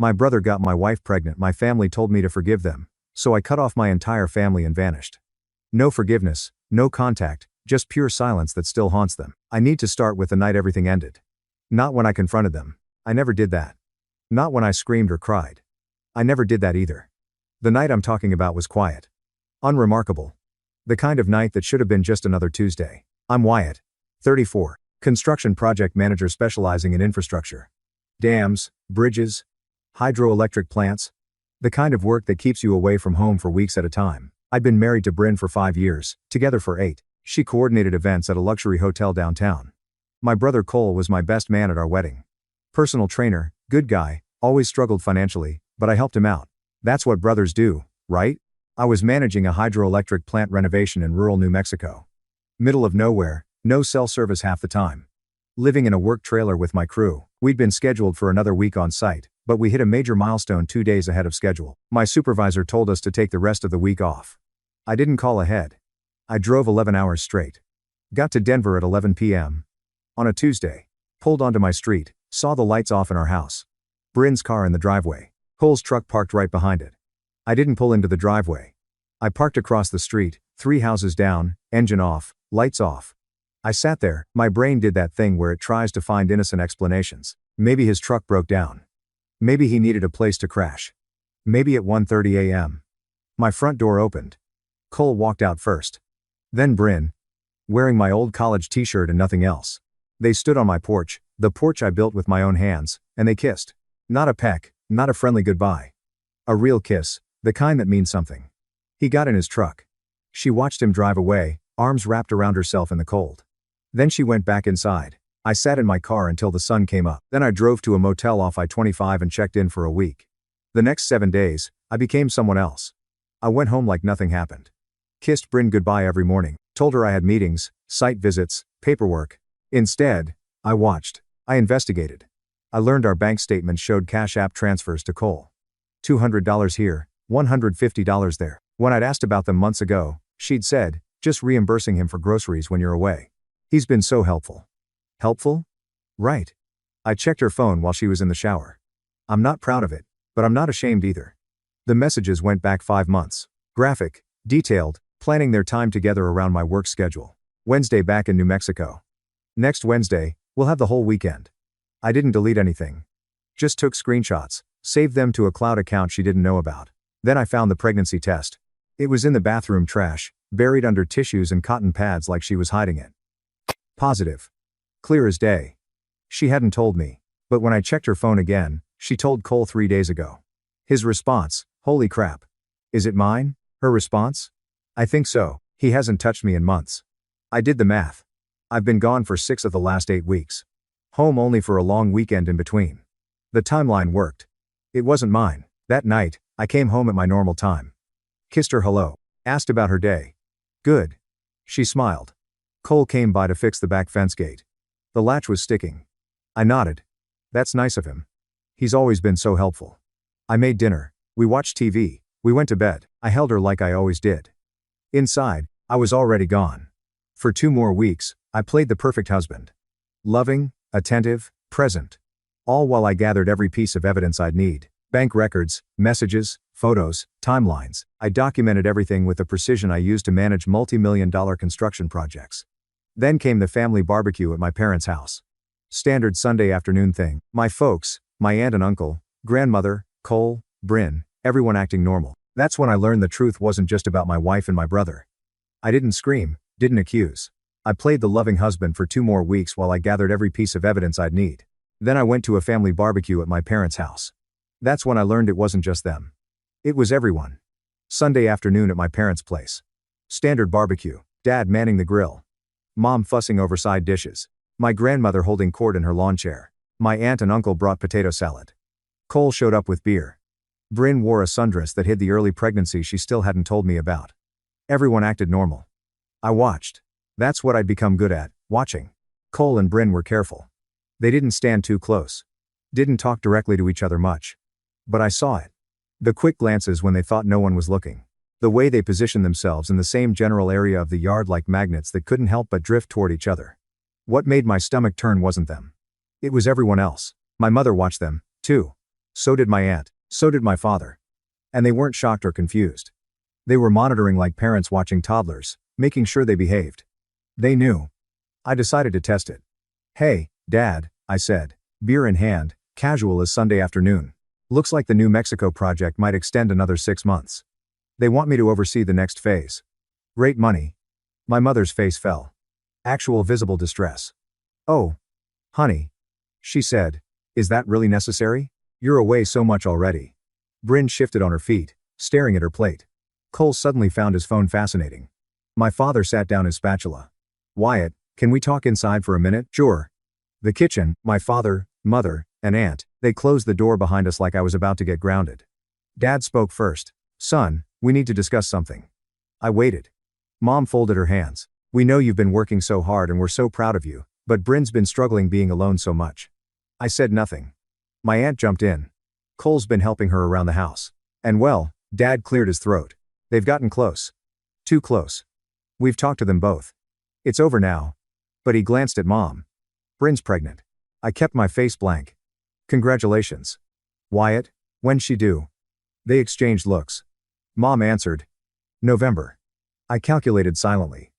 My brother got my wife pregnant. My family told me to forgive them, so I cut off my entire family and vanished. No forgiveness, no contact, just pure silence that still haunts them. I need to start with the night everything ended. Not when I confronted them. I never did that. Not when I screamed or cried. I never did that either. The night I'm talking about was quiet. Unremarkable. The kind of night that should have been just another Tuesday. I'm Wyatt. 34. Construction project manager specializing in infrastructure. Dams, bridges, hydroelectric plants. The kind of work that keeps you away from home for weeks at a time. I'd been married to Bryn for 5 years, together for 8. She coordinated events at a luxury hotel downtown. My brother Cole was my best man at our wedding. Personal trainer, good guy, always struggled financially, but I helped him out. That's what brothers do, right? I was managing a hydroelectric plant renovation in rural New Mexico. Middle of nowhere, no cell service half the time. Living in a work trailer with my crew. We'd been scheduled for another week on site, but we hit a major milestone 2 days ahead of schedule. My supervisor told us to take the rest of the week off. I didn't call ahead. I drove 11 hours straight. Got to Denver at 11 p.m. on a Tuesday. Pulled onto my street, saw the lights off in our house. Bryn's car in the driveway. Cole's truck parked right behind it. I didn't pull into the driveway. I parked across the street, 3 houses down, engine off, lights off. I sat there. My brain did that thing where it tries to find innocent explanations. Maybe his truck broke down. Maybe he needed a place to crash. Maybe at 1:30 a.m. My front door opened. Cole walked out first. Then Bryn. Wearing my old college t-shirt and nothing else. They stood on my porch, the porch I built with my own hands, and they kissed. Not a peck, not a friendly goodbye. A real kiss, the kind that means something. He got in his truck. She watched him drive away, arms wrapped around herself in the cold. Then she went back inside. I sat in my car until the sun came up. Then I drove to a motel off I-25 and checked in for a week. The next 7 days, I became someone else. I went home like nothing happened. Kissed Bryn goodbye every morning, told her I had meetings, site visits, paperwork. Instead, I watched. I investigated. I learned our bank statement showed Cash App transfers to Cole. $200 here, $150 there. When I'd asked about them months ago, she'd said, just reimbursing him for groceries when you're away. He's been so helpful. Helpful? Right. I checked her phone while she was in the shower. I'm not proud of it, but I'm not ashamed either. The messages went back 5 months. Graphic, detailed, planning their time together around my work schedule. Wednesday back in New Mexico. Next Wednesday, we'll have the whole weekend. I didn't delete anything. Just took screenshots, saved them to a cloud account she didn't know about. Then I found the pregnancy test. It was in the bathroom trash, buried under tissues and cotton pads like she was hiding it. Positive. Clear as day. She hadn't told me, but when I checked her phone again, she told Cole 3 days ago. His response, holy crap. Is it mine? Her response? I think so. He hasn't touched me in months. I did the math. I've been gone for 6 of the last 8 weeks. Home only for a long weekend in between. The timeline worked. It wasn't mine. That night, I came home at my normal time. Kissed her hello. Asked about her day. Good. She smiled. Cole came by to fix the back fence gate. The latch was sticking. I nodded. That's nice of him. He's always been so helpful. I made dinner. We watched TV. We went to bed. I held her like I always did. Inside, I was already gone. For 2 more weeks, I played the perfect husband. Loving, attentive, present. All while I gathered every piece of evidence I'd need. Bank records, messages, photos, timelines. I documented everything with the precision I used to manage multi-million-dollar construction projects. Then came the family barbecue at my parents' house. Standard Sunday afternoon thing. My folks, my aunt and uncle, grandmother, Cole, Bryn, everyone acting normal. That's when I learned the truth wasn't just about my wife and my brother. I didn't scream, didn't accuse. I played the loving husband for 2 more weeks while I gathered every piece of evidence I'd need. Then I went to a family barbecue at my parents' house. That's when I learned it wasn't just them. It was everyone. Sunday afternoon at my parents' place. Standard barbecue. Dad manning the grill. Mom fussing over side dishes. My grandmother holding court in her lawn chair. My aunt and uncle brought potato salad. Cole showed up with beer. Bryn wore a sundress that hid the early pregnancy she still hadn't told me about. Everyone acted normal. I watched. That's what I'd become good at, watching. Cole and Bryn were careful. They didn't stand too close. Didn't talk directly to each other much. But I saw it. The quick glances when they thought no one was looking. The way they positioned themselves in the same general area of the yard like magnets that couldn't help but drift toward each other. What made my stomach turn wasn't them. It was everyone else. My mother watched them, too. So did my aunt. So did my father. And they weren't shocked or confused. They were monitoring like parents watching toddlers, making sure they behaved. They knew. I decided to test it. Hey, Dad, I said, beer in hand, casual as Sunday afternoon. Looks like the New Mexico project might extend another 6 months. They want me to oversee the next phase. Great money. My mother's face fell. Actual visible distress. Oh, honey. She said, is that really necessary? You're away so much already. Bryn shifted on her feet, staring at her plate. Cole suddenly found his phone fascinating. My father sat down his spatula. Wyatt, can we talk inside for a minute? Sure. The kitchen, my father, mother, and aunt, they closed the door behind us like I was about to get grounded. Dad spoke first. Son, we need to discuss something. I waited. Mom folded her hands. We know you've been working so hard and we're so proud of you, but Bryn's been struggling being alone so much. I said nothing. My aunt jumped in. Cole's been helping her around the house. And well, Dad cleared his throat. They've gotten close. Too close. We've talked to them both. It's over now. But he glanced at Mom. Bryn's pregnant. I kept my face blank. Congratulations. Wyatt, when's she due? They exchanged looks. Mom answered. November. I calculated silently.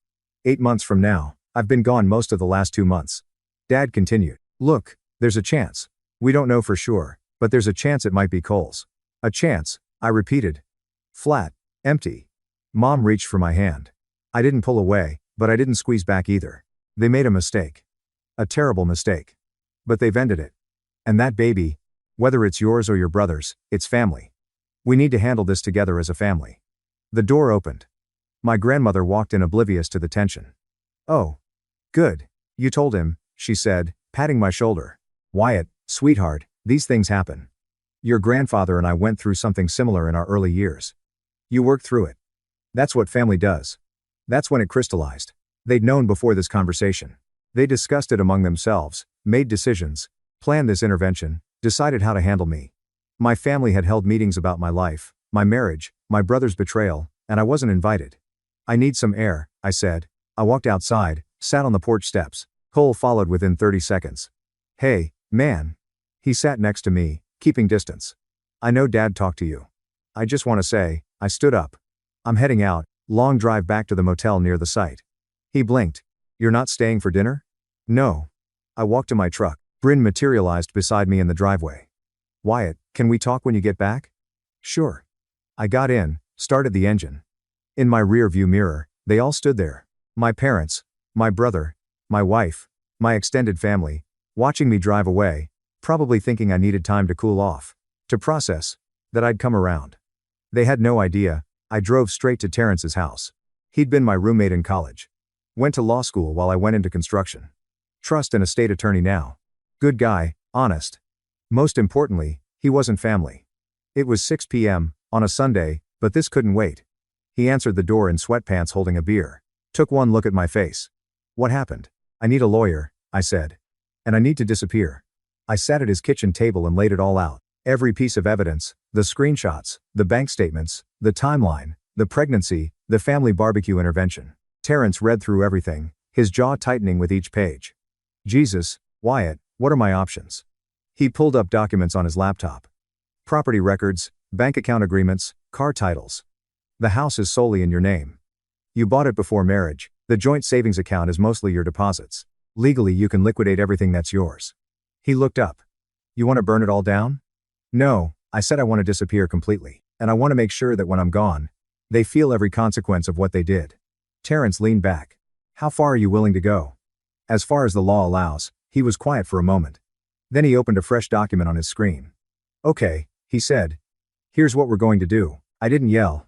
8 months from now. I've been gone most of the last 2 months. Dad continued. Look, there's a chance. We don't know for sure, but there's a chance it might be Cole's. A chance, I repeated. Flat. Empty. Mom reached for my hand. I didn't pull away, but I didn't squeeze back either. They made a mistake. A terrible mistake. But they've ended it. And that baby, whether it's yours or your brother's, it's family. We need to handle this together as a family. The door opened. My grandmother walked in oblivious to the tension. Oh. Good. You told him, she said, patting my shoulder. Wyatt, sweetheart, these things happen. Your grandfather and I went through something similar in our early years. You worked through it. That's what family does. That's when it crystallized. They'd known before this conversation. They discussed it among themselves, made decisions, planned this intervention, decided how to handle me. My family had held meetings about my life, my marriage, my brother's betrayal, and I wasn't invited. I need some air, I said. I walked outside, sat on the porch steps. Cole followed within 30 seconds. Hey, man. He sat next to me, keeping distance. I know Dad talked to you. I just want to say, I stood up. I'm heading out, long drive back to the motel near the site. He blinked. You're not staying for dinner? No. I walked to my truck. Bryn materialized beside me in the driveway. Wyatt, can we talk when you get back? Sure. I got in, started the engine. In my rear view mirror, they all stood there. My parents, my brother, my wife, my extended family, watching me drive away, probably thinking I needed time to cool off, to process, that I'd come around. They had no idea, I drove straight to Terrence's house. He'd been my roommate in college. Went to law school while I went into construction. Trust and estate attorney now. Good guy, honest. Most importantly, he wasn't family. It was 6 p.m., on a Sunday, but this couldn't wait. He answered the door in sweatpants holding a beer. Took one look at my face. What happened? I need a lawyer, I said. And I need to disappear. I sat at his kitchen table and laid it all out. Every piece of evidence, the screenshots, the bank statements, the timeline, the pregnancy, the family barbecue intervention. Terrence read through everything, his jaw tightening with each page. Jesus, Wyatt, what are my options? He pulled up documents on his laptop. Property records, bank account agreements, car titles. The house is solely in your name. You bought it before marriage. The joint savings account is mostly your deposits. Legally you can liquidate everything that's yours. He looked up. You want to burn it all down? No, I said I want to disappear completely. And I want to make sure that when I'm gone, they feel every consequence of what they did. Terrence leaned back. How far are you willing to go? As far as the law allows. He was quiet for a moment. Then he opened a fresh document on his screen. Okay, he said. Here's what we're going to do. I didn't yell.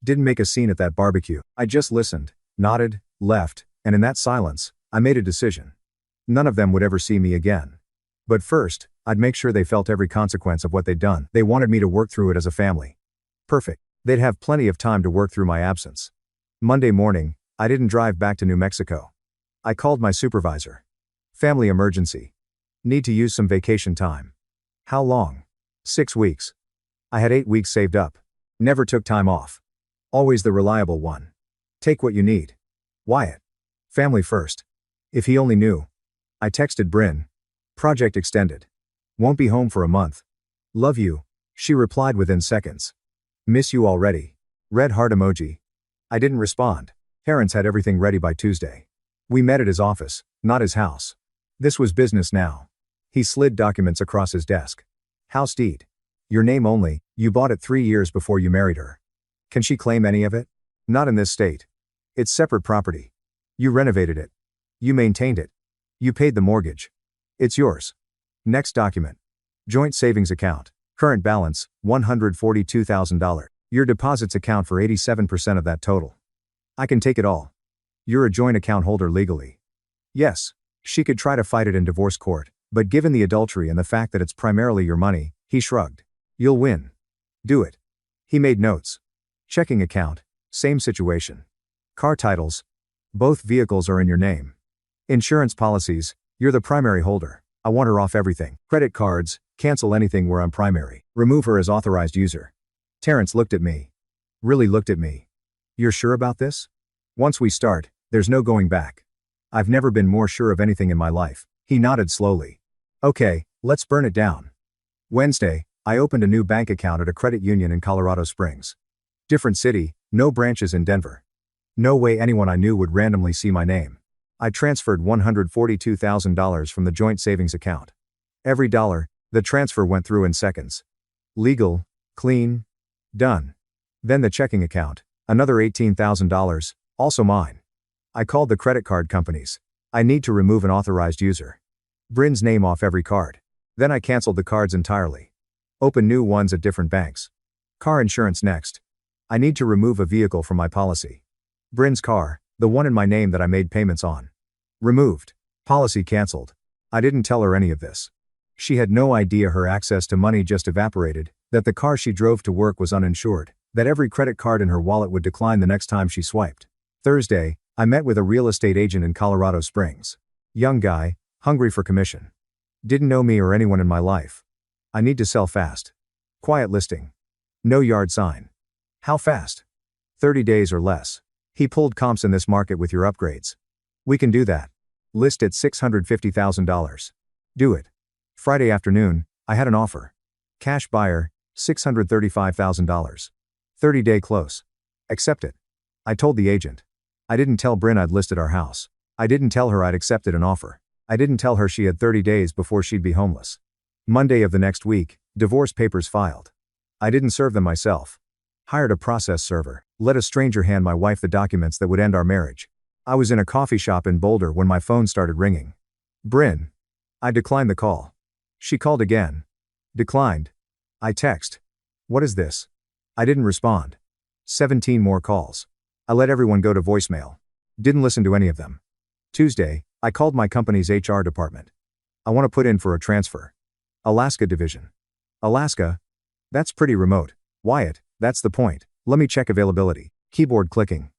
Didn't make a scene at that barbecue. I just listened, nodded, left, and in that silence, I made a decision. None of them would ever see me again. But first, I'd make sure they felt every consequence of what they'd done. They wanted me to work through it as a family. Perfect. They'd have plenty of time to work through my absence. Monday morning, I didn't drive back to New Mexico. I called my supervisor. Family emergency. Need to use some vacation time. How long? 6 weeks. I had 8 weeks saved up. Never took time off. Always the reliable one. Take what you need. Wyatt. Family first. If he only knew. I texted Bryn. Project extended. Won't be home for a month. Love you, she replied within seconds. Miss you already. Red heart emoji. I didn't respond. Terrence had everything ready by Tuesday. We met at his office, not his house. This was business now. He slid documents across his desk. House deed. Your name only, you bought it 3 years before you married her. Can she claim any of it? Not in this state. It's separate property. You renovated it. You maintained it. You paid the mortgage. It's yours. Next document. Joint savings account. Current balance, $142,000. Your deposits account for 87% of that total. I can take it all. You're a joint account holder legally. Yes. She could try to fight it in divorce court, but given the adultery and the fact that it's primarily your money, he shrugged. You'll win. Do it. He made notes. Checking account, same situation. Car titles. Both vehicles are in your name. Insurance policies, you're the primary holder. I want her off everything. Credit cards, cancel anything where I'm primary. Remove her as authorized user. Terrence looked at me. Really looked at me. You're sure about this? Once we start, there's no going back. I've never been more sure of anything in my life. He nodded slowly. Okay, let's burn it down. Wednesday, I opened a new bank account at a credit union in Colorado Springs. Different city, no branches in Denver. No way anyone I knew would randomly see my name. I transferred $142,000 from the joint savings account. Every dollar, the transfer went through in seconds. Legal, clean, done. Then the checking account, another $18,000, also mine. I called the credit card companies. I need to remove an authorized user. Bryn's name off every card. Then I canceled the cards entirely. Open new ones at different banks. Car insurance next. I need to remove a vehicle from my policy. Bryn's car, the one in my name that I made payments on. Removed. Policy canceled. I didn't tell her any of this. She had no idea her access to money just evaporated, that the car she drove to work was uninsured, that every credit card in her wallet would decline the next time she swiped. Thursday, I met with a real estate agent in Colorado Springs. Young guy, hungry for commission. Didn't know me or anyone in my life. I need to sell fast. Quiet listing. No yard sign. How fast? 30 days or less. He pulled comps in this market with your upgrades. We can do that. List at $650,000. Do it. Friday afternoon, I had an offer. Cash buyer, $635,000. 30-day close. Accept it. I told the agent. I didn't tell Bryn I'd listed our house. I didn't tell her I'd accepted an offer. I didn't tell her she had 30 days before she'd be homeless. Monday of the next week, divorce papers filed. I didn't serve them myself. Hired a process server. Let a stranger hand my wife the documents that would end our marriage. I was in a coffee shop in Boulder when my phone started ringing. Bryn. I declined the call. She called again. Declined. I text. What is this? I didn't respond. 17 more calls. I let everyone go to voicemail. Didn't listen to any of them. Tuesday, I called my company's HR department. I want to put in for a transfer. Alaska division. Alaska? That's pretty remote. Wyatt, that's the point. Let me check availability. Keyboard clicking.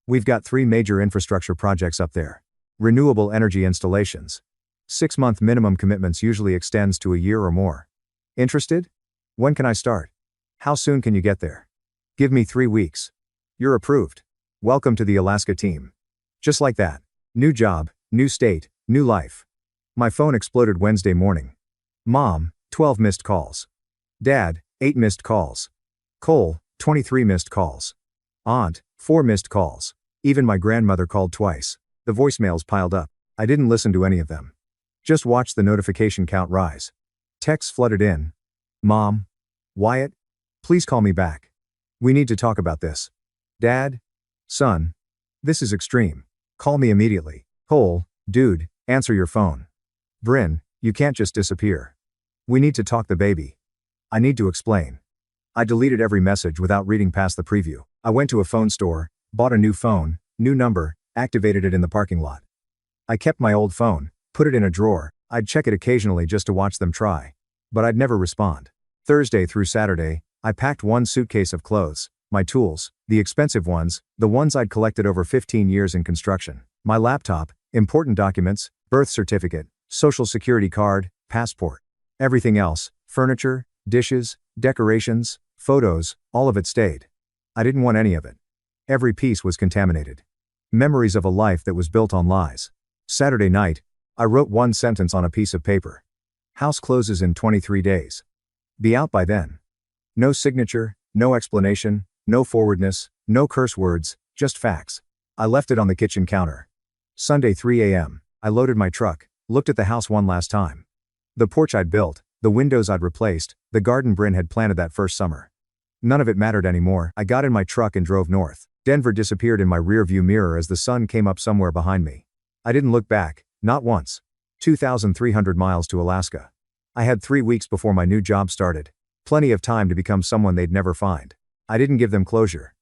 We've got 3 major infrastructure projects up there. Renewable energy installations. 6-month minimum commitments usually extends to a year or more. Interested? When can I start? How soon can you get there? Give me 3 weeks. You're approved. Welcome to the Alaska team. Just like that. New job, new state, new life. My phone exploded Wednesday morning. Mom, 12 missed calls. Dad, 8 missed calls. Cole, 23 missed calls. Aunt, 4 missed calls. Even my grandmother called twice. The voicemails piled up. I didn't listen to any of them. Just watched the notification count rise. Texts flooded in. Mom. Wyatt. Please call me back. We need to talk about this. Dad. Son. This is extreme. Call me immediately. Cole, dude, answer your phone. Bryn, you can't just disappear. We need to talk the baby. I need to explain. I deleted every message without reading past the preview. I went to a phone store, bought a new phone, new number, activated it in the parking lot. I kept my old phone, put it in a drawer. I'd check it occasionally just to watch them try. But I'd never respond. Thursday through Saturday, I packed 1 suitcase of clothes, my tools, the expensive ones, the ones I'd collected over 15 years in construction, my laptop, important documents, birth certificate, social security card, passport. Everything else, furniture, dishes, decorations, photos, all of it stayed. I didn't want any of it. Every piece was contaminated. Memories of a life that was built on lies. Saturday night, I wrote 1 sentence on a piece of paper. House closes in 23 days. Be out by then. No signature, no explanation, no forwardness, no curse words, just facts. I left it on the kitchen counter. Sunday 3 a.m. I loaded my truck, looked at the house one last time. The porch I'd built, the windows I'd replaced, the garden Bryn had planted that first summer. None of it mattered anymore. I got in my truck and drove north. Denver disappeared in my rearview mirror as the sun came up somewhere behind me. I didn't look back, not once. 2,300 miles to Alaska. I had 3 weeks before my new job started. Plenty of time to become someone they'd never find. I didn't give them closure.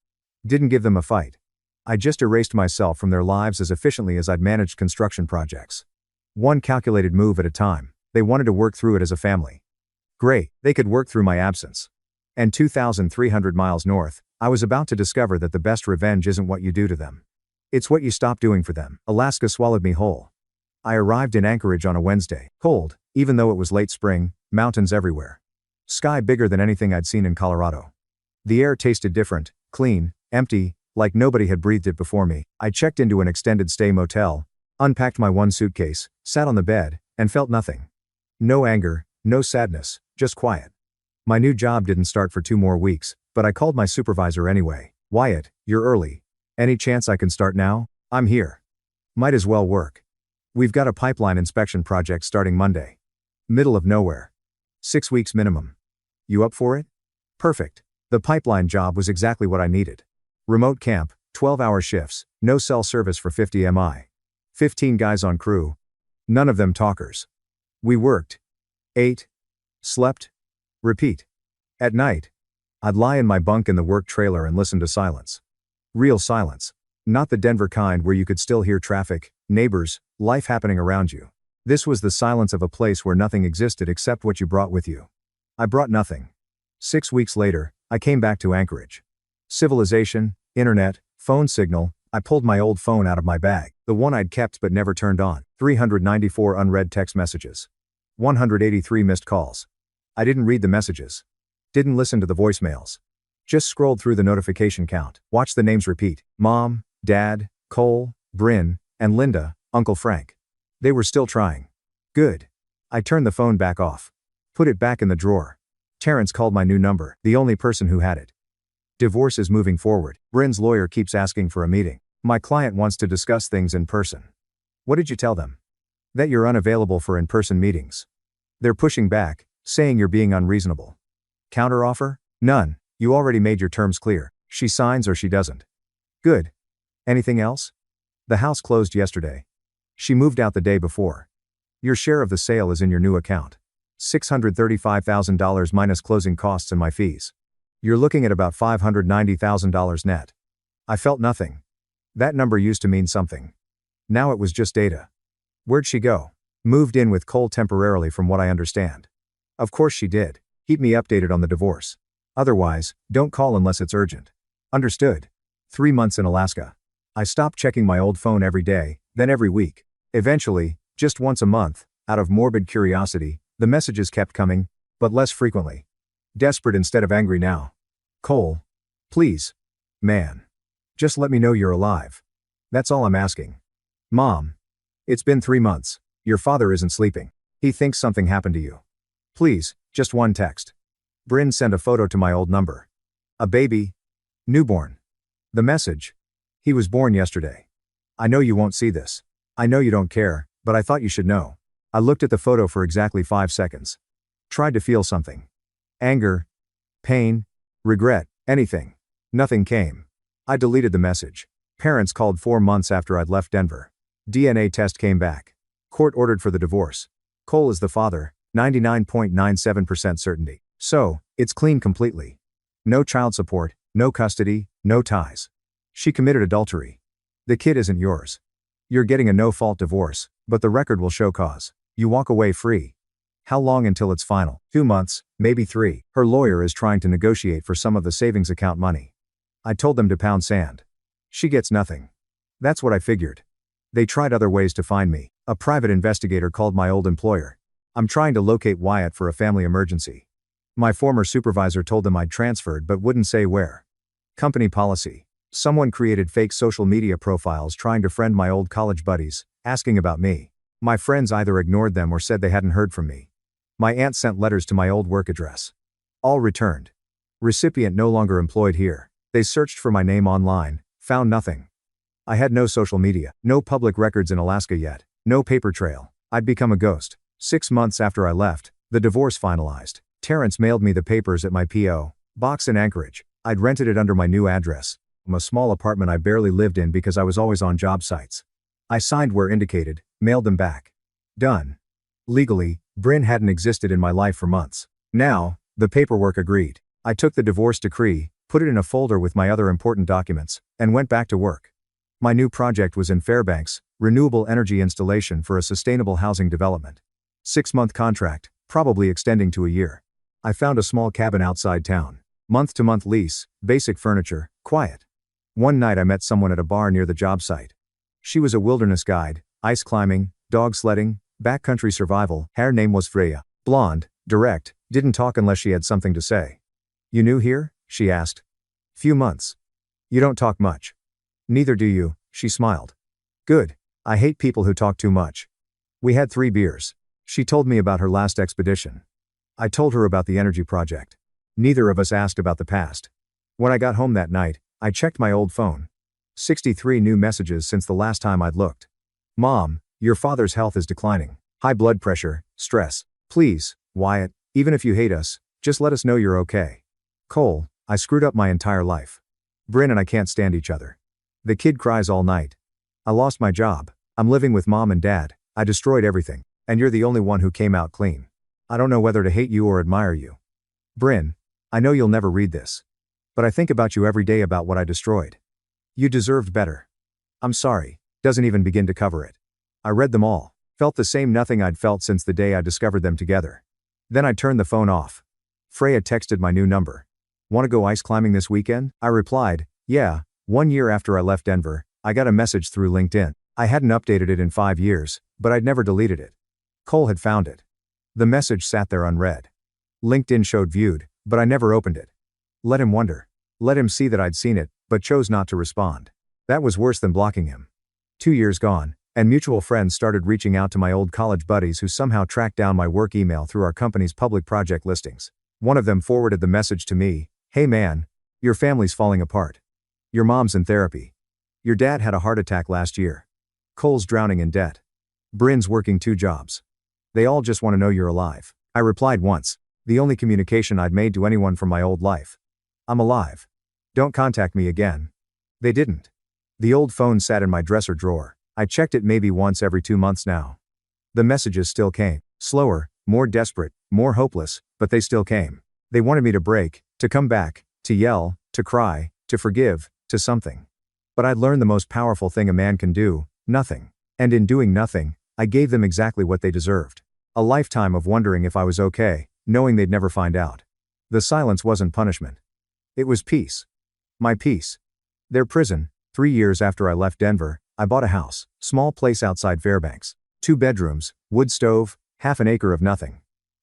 Didn't give them a fight. I just erased myself from their lives as efficiently as I'd managed construction projects. One calculated move at a time. They wanted to work through it as a family. Great, they could work through my absence. And 2,300 miles north, I was about to discover that the best revenge isn't what you do to them. It's what you stop doing for them. Alaska swallowed me whole. I arrived in Anchorage on a Wednesday. Cold, even though it was late spring, mountains everywhere. Sky bigger than anything I'd seen in Colorado. The air tasted different, clean, empty, like nobody had breathed it before me. I checked into an extended stay motel, unpacked my one suitcase, sat on the bed, and felt nothing. No anger, no sadness, just quiet. My new job didn't start for 2 more weeks, but I called my supervisor anyway. Wyatt, you're early. Any chance I can start now? I'm here. Might as well work. We've got a pipeline inspection project starting Monday. Middle of nowhere. 6 weeks minimum. You up for it? Perfect. The pipeline job was exactly what I needed. Remote camp, 12-hour shifts, no cell service for 50 mi. 15 guys on crew. None of them talkers. We worked. Ate. Slept. Repeat. At night, I'd lie in my bunk in the work trailer and listen to silence. Real silence. Not the Denver kind where you could still hear traffic, neighbors, life happening around you. This was the silence of a place where nothing existed except what you brought with you. I brought nothing. 6 weeks later, I came back to Anchorage. Civilization, internet, phone signal. I pulled my old phone out of my bag, the one I'd kept but never turned on. 394 unread text messages. 183 missed calls. I didn't read the messages. Didn't listen to the voicemails. Just scrolled through the notification count. Watched the names repeat. Mom, Dad, Cole, Bryn, and Linda, Uncle Frank. They were still trying. Good. I turned the phone back off. Put it back in the drawer. Terrence called my new number, the only person who had it. Divorce is moving forward. Bryn's lawyer keeps asking for a meeting. My client wants to discuss things in person. What did you tell them? That you're unavailable for in-person meetings. They're pushing back, saying you're being unreasonable. Counteroffer? None. You already made your terms clear. She signs or she doesn't. Good. Anything else? The house closed yesterday. She moved out the day before. Your share of the sale is in your new account. $635,000 minus closing costs and my fees. You're looking at about $590,000 net. I felt nothing. That number used to mean something. Now it was just data. Where'd she go? Moved in with Cole temporarily from what I understand. Of course she did. Keep me updated on the divorce. Otherwise, don't call unless it's urgent. Understood. 3 months in Alaska. I stopped checking my old phone every day, then every week. Eventually, just once a month, out of morbid curiosity, the messages kept coming, but less frequently. Desperate instead of angry now. Cole. Please. Man. Just let me know you're alive. That's all I'm asking. Mom. It's been 3 months. Your father isn't sleeping. He thinks something happened to you. Please, just one text. Bryn sent a photo to my old number. A baby. Newborn. The message. He was born yesterday. I know you won't see this. I know you don't care, but I thought you should know. I looked at the photo for exactly 5 seconds. Tried to feel something. Anger. Pain. Regret. Anything. Nothing came. I deleted the message. Parents called 4 months after I'd left Denver. DNA test came back. Court ordered for the divorce. Cole is the father, 99.97% certainty. So, it's clean completely. No child support, no custody, no ties. She committed adultery. The kid isn't yours. You're getting a no-fault divorce, but the record will show cause. You walk away free. How long until it's final? 2 months, maybe 3. Her lawyer is trying to negotiate for some of the savings account money. I told them to pound sand. She gets nothing. That's what I figured. They tried other ways to find me. A private investigator called my old employer. I'm trying to locate Wyatt for a family emergency. My former supervisor told them I'd transferred but wouldn't say where. Company policy. Someone created fake social media profiles trying to friend my old college buddies, asking about me. My friends either ignored them or said they hadn't heard from me. My aunt sent letters to my old work address. All returned. Recipient no longer employed here. They searched for my name online, found nothing. I had no social media, no public records in Alaska yet, no paper trail. I'd become a ghost. 6 months after I left, the divorce finalized. Terrence mailed me the papers at my P.O. box in Anchorage. I'd rented it under my new address, a small apartment I barely lived in because I was always on job sites. I signed where indicated, mailed them back. Done. Legally, Bryn hadn't existed in my life for months. Now, the paperwork agreed. I took the divorce decree, put it in a folder with my other important documents, and went back to work. My new project was in Fairbanks, renewable energy installation for a sustainable housing development. 6-month contract, probably extending to a year. I found a small cabin outside town. Month-to-month lease, basic furniture, quiet. One night I met someone at a bar near the job site. She was a wilderness guide, ice climbing, dog sledding, backcountry survival. Her name was Freya. Blonde, direct, didn't talk unless she had something to say. "You new here?" she asked. "Few months." "You don't talk much." "Neither do you," she smiled. "Good. I hate people who talk too much." We had 3 beers. She told me about her last expedition. I told her about the energy project. Neither of us asked about the past. When I got home that night, I checked my old phone. 63 new messages since the last time I'd looked. "Mom, your father's health is declining. High blood pressure, stress. Please, Wyatt, even if you hate us, just let us know you're okay. Cole, I screwed up my entire life. Bryn and I can't stand each other. The kid cries all night. I lost my job. I'm living with mom and dad. I destroyed everything. And you're the only one who came out clean. I don't know whether to hate you or admire you. Bryn, I know you'll never read this. But I think about you every day about what I destroyed. You deserved better. I'm sorry." Doesn't even begin to cover it. I read them all. Felt the same nothing I'd felt since the day I discovered them together. Then I turned the phone off. Freya texted my new number. "Want to go ice climbing this weekend?" I replied, "Yeah." 1 year after I left Denver, I got a message through LinkedIn. I hadn't updated it in 5 years, but I'd never deleted it. Cole had found it. The message sat there unread. LinkedIn showed viewed, but I never opened it. Let him wonder. Let him see that I'd seen it, but chose not to respond. That was worse than blocking him. 2 years gone, and mutual friends started reaching out to my old college buddies who somehow tracked down my work email through our company's public project listings. One of them forwarded the message to me. "Hey man, your family's falling apart. Your mom's in therapy. Your dad had a heart attack last year. Cole's drowning in debt. Bryn's working 2 jobs. They all just want to know you're alive." I replied once, the only communication I'd made to anyone from my old life. "I'm alive. Don't contact me again." They didn't. The old phone sat in my dresser drawer. I checked it maybe once every 2 months now. The messages still came. Slower, more desperate, more hopeless, but they still came. They wanted me to break, to come back, to yell, to cry, to forgive, to something. But I'd learned the most powerful thing a man can do, nothing. And in doing nothing, I gave them exactly what they deserved. A lifetime of wondering if I was okay, knowing they'd never find out. The silence wasn't punishment. It was peace. My peace. Their prison. 3 years after I left Denver, I bought a house, small place outside Fairbanks. 2 bedrooms, wood stove, half an acre of nothing.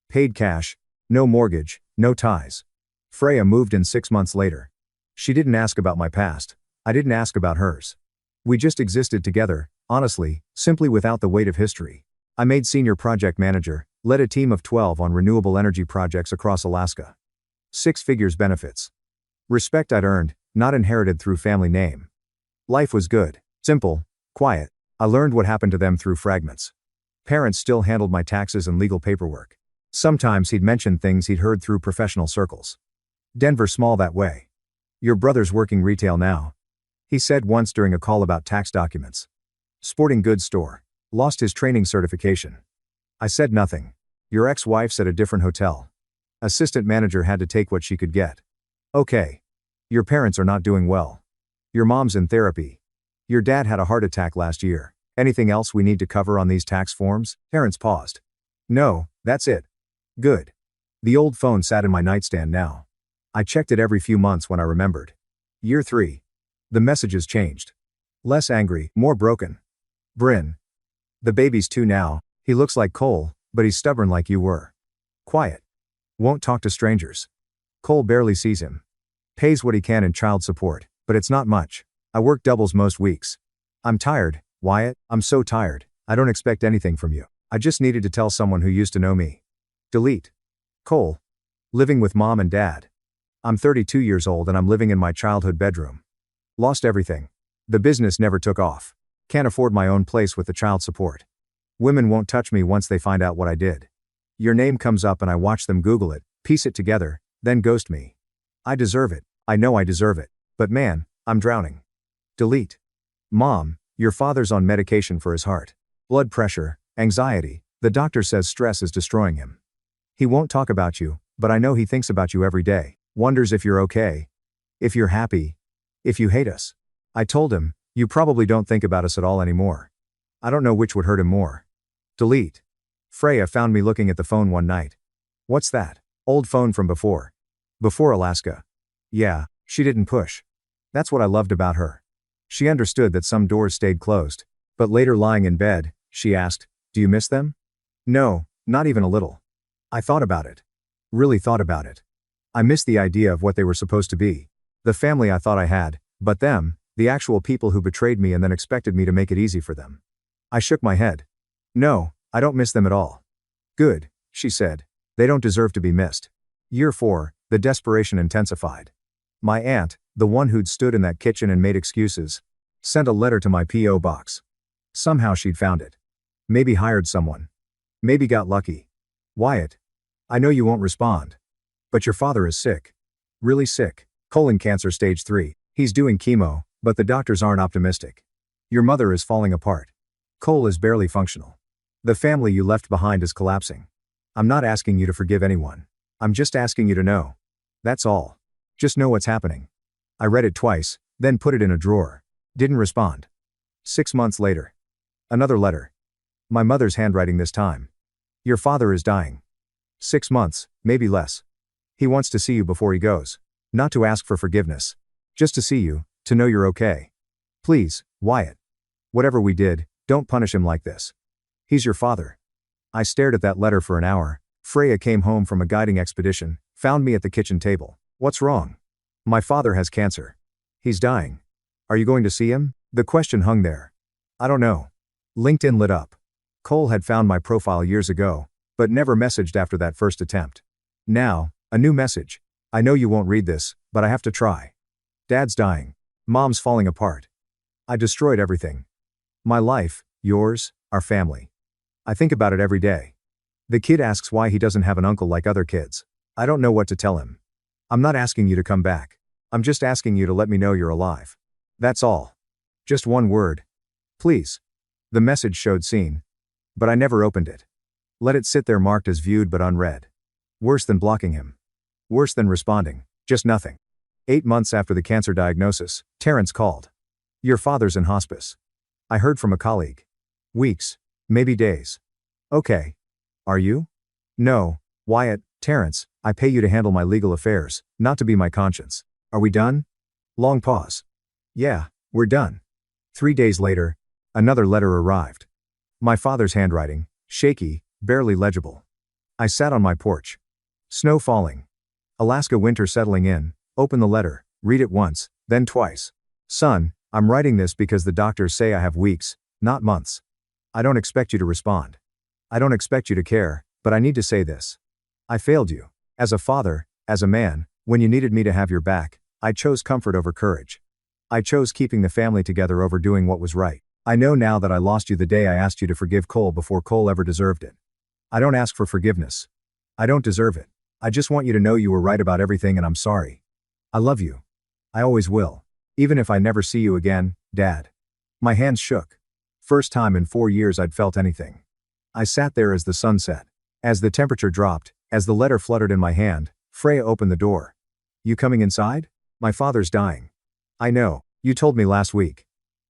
Paid cash, no mortgage, no ties. Freya moved in 6 months later. She didn't ask about my past. I didn't ask about hers. We just existed together, honestly, simply without the weight of history. I made senior project manager, led a team of 12 on renewable energy projects across Alaska. 6 figures benefits. Respect I'd earned, not inherited through family name. Life was good, simple, quiet. I learned what happened to them through fragments. Parents still handled my taxes and legal paperwork. Sometimes he'd mention things he'd heard through professional circles. "Denver small that way. Your brother's working retail now," he said once during a call about tax documents. "Sporting goods store. Lost his training certification." I said nothing. "Your ex-wife's at a different hotel. Assistant manager had to take what she could get." "Okay. Your parents are not doing well. Your mom's in therapy. Your dad had a heart attack last year. Anything else we need to cover on these tax forms?" Terrence paused. "No, that's it." Good. The old phone sat in my nightstand now. I checked it every few months when I remembered. Year 3. The messages changed. Less angry, more broken. "Bryn. The baby's 2 now. He looks like Cole, but he's stubborn like you were. Quiet. Won't talk to strangers. Cole barely sees him. Pays what he can in child support, but it's not much. I work doubles most weeks. I'm tired, Wyatt, I'm so tired. I don't expect anything from you. I just needed to tell someone who used to know me. Delete. Cole. Living with mom and dad. I'm 32 years old and I'm living in my childhood bedroom. Lost everything. The business never took off. Can't afford my own place with the child support. Women won't touch me once they find out what I did. Your name comes up and I watch them Google it, piece it together, then ghost me. I deserve it. I know I deserve it. But man, I'm drowning. Delete. Mom, your father's on medication for his heart. Blood pressure, anxiety. The doctor says stress is destroying him. He won't talk about you, but I know he thinks about you every day. Wonders if you're okay. If you're happy. If you hate us. I told him, you probably don't think about us at all anymore. I don't know which would hurt him more. Delete. Freya found me looking at the phone one night. What's that? Old phone from before. Before Alaska. Yeah, she didn't push. That's what I loved about her. She understood that some doors stayed closed. But later lying in bed, she asked, do you miss them? No, not even a little. I thought about it. Really thought about it. I missed the idea of what they were supposed to be. The family I thought I had, but them, the actual people who betrayed me and then expected me to make it easy for them. I shook my head. No, I don't miss them at all. Good, she said. They don't deserve to be missed. Year 4, the desperation intensified. My aunt, the one who'd stood in that kitchen and made excuses, sent a letter to my P.O. box. Somehow she'd found it. Maybe hired someone. Maybe got lucky. Wyatt. I know you won't respond. But your father is sick. Really sick. Colon cancer stage 3. He's doing chemo, but the doctors aren't optimistic. Your mother is falling apart. Cole is barely functional. The family you left behind is collapsing. I'm not asking you to forgive anyone. I'm just asking you to know. That's all. Just know what's happening. I read it twice, then put it in a drawer. Didn't respond. 6 months later. Another letter. My mother's handwriting this time. Your father is dying. 6 months, maybe less. He wants to see you before he goes. Not to ask for forgiveness. Just to see you, to know you're okay. Please, Wyatt. Whatever we did, don't punish him like this. He's your father. I stared at that letter for an hour. Freya came home from a guiding expedition, found me at the kitchen table. What's wrong? My father has cancer. He's dying. Are you going to see him? The question hung there. I don't know. LinkedIn lit up. Cole had found my profile years ago, but never messaged after that first attempt. Now, a new message. I know you won't read this, but I have to try. Dad's dying. Mom's falling apart. I destroyed everything. My life, yours, our family. I think about it every day. The kid asks why he doesn't have an uncle like other kids. I don't know what to tell him. I'm not asking you to come back. I'm just asking you to let me know you're alive. That's all. Just one word. Please. The message showed seen. But I never opened it. Let it sit there marked as viewed but unread. Worse than blocking him. Worse than responding. Just nothing. 8 months after the cancer diagnosis, Terrence called. Your father's in hospice. I heard from a colleague. Weeks. Maybe days. Okay. Are you? No, Wyatt, Terrence, I pay you to handle my legal affairs, not to be my conscience. Are we done? Long pause. Yeah, we're done. 3 days later, another letter arrived. My father's handwriting, shaky, barely legible. I sat on my porch. Snow falling. Alaska winter settling in. Open the letter, read it once, then twice. Son, I'm writing this because the doctors say I have weeks, not months. I don't expect you to respond. I don't expect you to care, but I need to say this. I failed you. As a father, as a man, when you needed me to have your back, I chose comfort over courage. I chose keeping the family together over doing what was right. I know now that I lost you the day I asked you to forgive Cole before Cole ever deserved it. I don't ask for forgiveness. I don't deserve it. I just want you to know you were right about everything and I'm sorry. I love you. I always will. Even if I never see you again, Dad. My hands shook. First time in 4 years I'd felt anything. I sat there as the sun set. As the temperature dropped, as the letter fluttered in my hand, Freya opened the door. You coming inside? My father's dying. I know, you told me last week.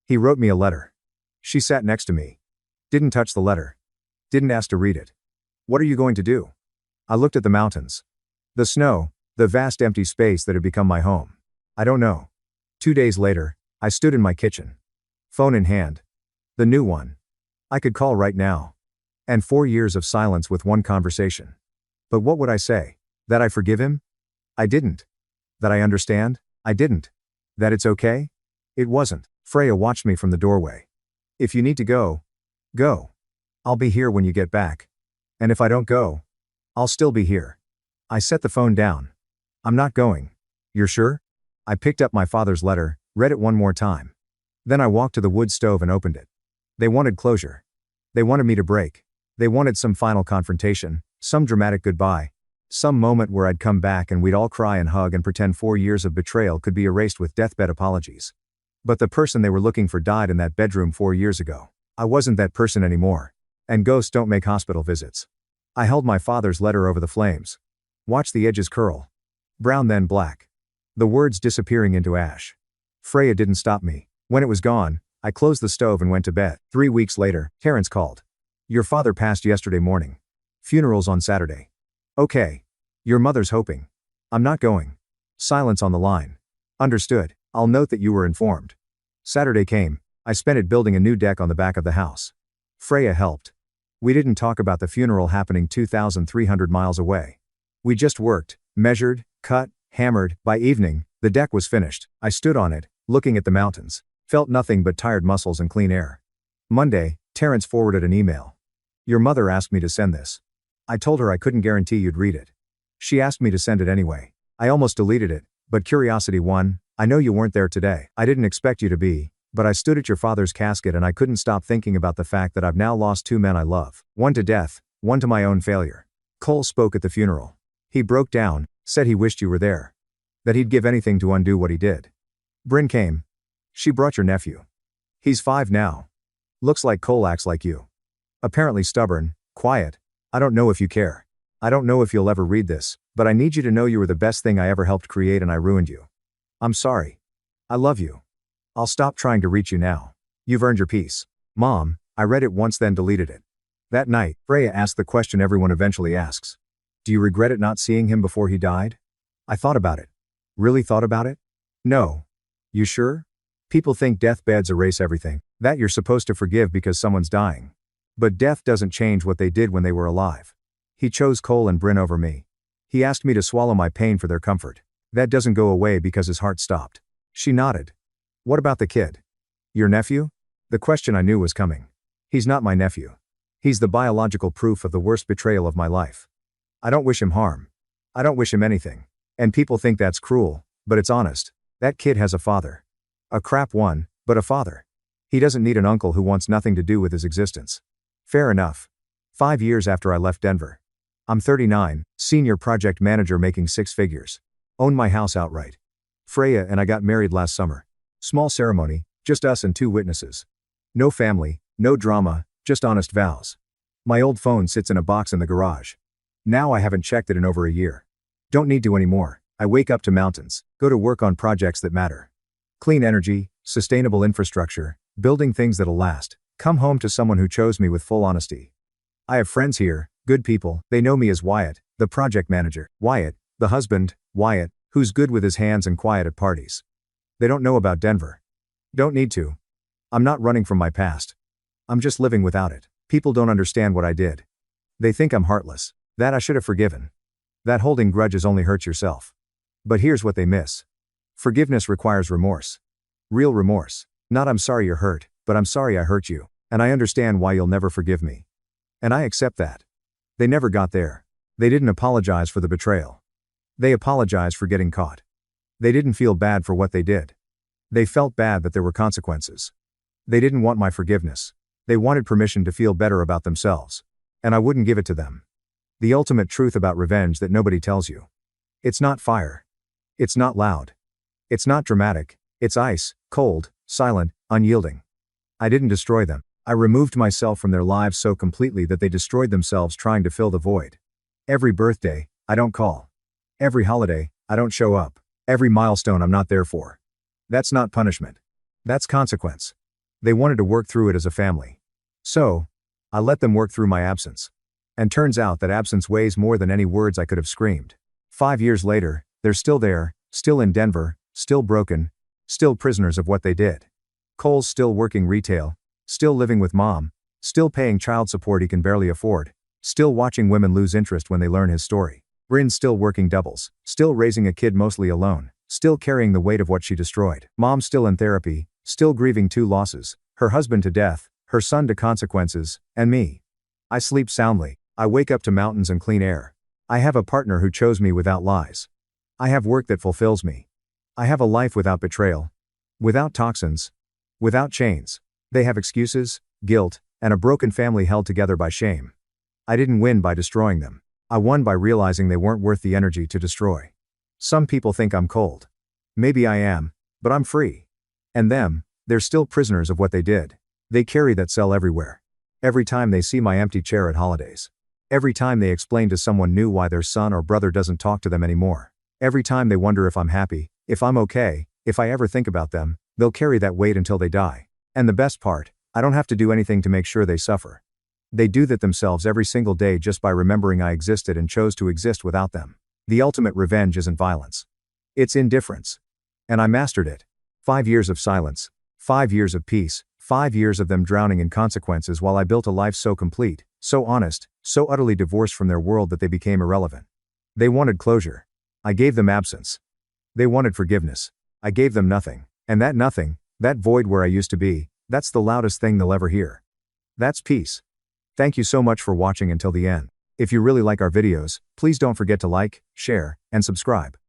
He wrote me a letter. She sat next to me. Didn't touch the letter. Didn't ask to read it. What are you going to do? I looked at the mountains. The snow, the vast empty space that had become my home. I don't know. 2 days later, I stood in my kitchen. Phone in hand. The new one. I could call right now. And 4 years of silence with one conversation. But what would I say? That I forgive him? I didn't. That I understand? I didn't. That it's okay? It wasn't. Freya watched me from the doorway. If you need to go, go. I'll be here when you get back. And if I don't go, I'll still be here. I set the phone down. I'm not going. You're sure? I picked up my father's letter, read it one more time. Then I walked to the wood stove and opened it. They wanted closure. They wanted me to break. They wanted some final confrontation, some dramatic goodbye. Some moment where I'd come back and we'd all cry and hug and pretend 4 years of betrayal could be erased with deathbed apologies. But the person they were looking for died in that bedroom 4 years ago. I wasn't that person anymore. And ghosts don't make hospital visits. I held my father's letter over the flames. Watched the edges curl. Brown then black. The words disappearing into ash. Freya didn't stop me. When it was gone, I closed the stove and went to bed. 3 weeks later, Terrence called. Your father passed yesterday morning. Funeral's on Saturday. Okay. Your mother's hoping. I'm not going. Silence on the line. Understood. I'll note that you were informed. Saturday came. I spent it building a new deck on the back of the house. Freya helped. We didn't talk about the funeral happening 2,300 miles away. We just worked, measured, cut, hammered. By evening, the deck was finished. I stood on it, looking at the mountains. Felt nothing but tired muscles and clean air. Monday, Terrence forwarded an email. Your mother asked me to send this. I told her I couldn't guarantee you'd read it. She asked me to send it anyway. I almost deleted it, but curiosity won. I know you weren't there today. I didn't expect you to be, but I stood at your father's casket and I couldn't stop thinking about the fact that I've now lost 2 men I love. One to death, one to my own failure. Cole spoke at the funeral. He broke down, said he wished you were there. That he'd give anything to undo what he did. Bryn came. She brought your nephew. He's 5 now. Looks like Cole acts like you. Apparently stubborn, quiet. I don't know if you care. I don't know if you'll ever read this, but I need you to know you were the best thing I ever helped create and I ruined you. I'm sorry. I love you. I'll stop trying to reach you now. You've earned your peace. Mom, I read it once then deleted it. That night, Freya asked the question everyone eventually asks. Do you regret it not seeing him before he died? I thought about it. Really thought about it? No. You sure? People think deathbeds erase everything, that you're supposed to forgive because someone's dying. But death doesn't change what they did when they were alive. He chose Cole and Bryn over me. He asked me to swallow my pain for their comfort. That doesn't go away because his heart stopped. She nodded. What about the kid? Your nephew? The question I knew was coming. He's not my nephew. He's the biological proof of the worst betrayal of my life. I don't wish him harm. I don't wish him anything. And people think that's cruel, but it's honest. That kid has a father. A crap one, but a father. He doesn't need an uncle who wants nothing to do with his existence. Fair enough. 5 years after I left Denver. I'm 39, senior project manager making 6 figures. Own my house outright. Freya and I got married last summer. Small ceremony, just us and 2 witnesses. No family, no drama, just honest vows. My old phone sits in a box in the garage. Now I haven't checked it in over a year. Don't need to anymore. I wake up to mountains, go to work on projects that matter. Clean energy, sustainable infrastructure, building things that'll last. Come home to someone who chose me with full honesty. I have friends here, good people. They know me as Wyatt, the project manager. Wyatt, the husband, Wyatt, who's good with his hands and quiet at parties. They don't know about Denver. Don't need to. I'm not running from my past. I'm just living without it. People don't understand what I did. They think I'm heartless. That I should have forgiven. That holding grudges only hurts yourself. But here's what they miss. Forgiveness requires remorse. Real remorse. Not I'm sorry you're hurt, but I'm sorry I hurt you, and I understand why you'll never forgive me. And I accept that. They never got there. They didn't apologize for the betrayal. They apologized for getting caught. They didn't feel bad for what they did. They felt bad that there were consequences. They didn't want my forgiveness. They wanted permission to feel better about themselves. And I wouldn't give it to them. The ultimate truth about revenge that nobody tells you. It's not fire. It's not loud. It's not dramatic. It's ice, cold, silent, unyielding. I didn't destroy them. I removed myself from their lives so completely that they destroyed themselves trying to fill the void. Every birthday, I don't call. Every holiday, I don't show up. Every milestone I'm not there for. That's not punishment. That's consequence. They wanted to work through it as a family. So, I let them work through my absence. And turns out that absence weighs more than any words I could have screamed. 5 years later, they're still there, still in Denver, still broken, still prisoners of what they did. Cole's still working retail, still living with mom, still paying child support he can barely afford, still watching women lose interest when they learn his story. Bryn's still working doubles, still raising a kid mostly alone, still carrying the weight of what she destroyed. Mom's still in therapy, still grieving 2 losses, her husband to death, her son to consequences, and me. I sleep soundly. I wake up to mountains and clean air. I have a partner who chose me without lies. I have work that fulfills me. I have a life without betrayal. Without toxins. Without chains. They have excuses, guilt, and a broken family held together by shame. I didn't win by destroying them. I won by realizing they weren't worth the energy to destroy. Some people think I'm cold. Maybe I am, but I'm free. And them, they're still prisoners of what they did. They carry that cell everywhere. Every time they see my empty chair at holidays. Every time they explain to someone new why their son or brother doesn't talk to them anymore. Every time they wonder if I'm happy, if I'm okay, if I ever think about them, they'll carry that weight until they die. And the best part, I don't have to do anything to make sure they suffer. They do that themselves every single day just by remembering I existed and chose to exist without them. The ultimate revenge isn't violence. It's indifference. And I mastered it. 5 years of silence. 5 years of peace. 5 years of them drowning in consequences while I built a life so complete, so honest, so utterly divorced from their world that they became irrelevant. They wanted closure. I gave them absence. They wanted forgiveness. I gave them nothing. And that nothing, that void where I used to be, that's the loudest thing they'll ever hear. That's peace. Thank you so much for watching until the end. If you really like our videos, please don't forget to like, share, and subscribe.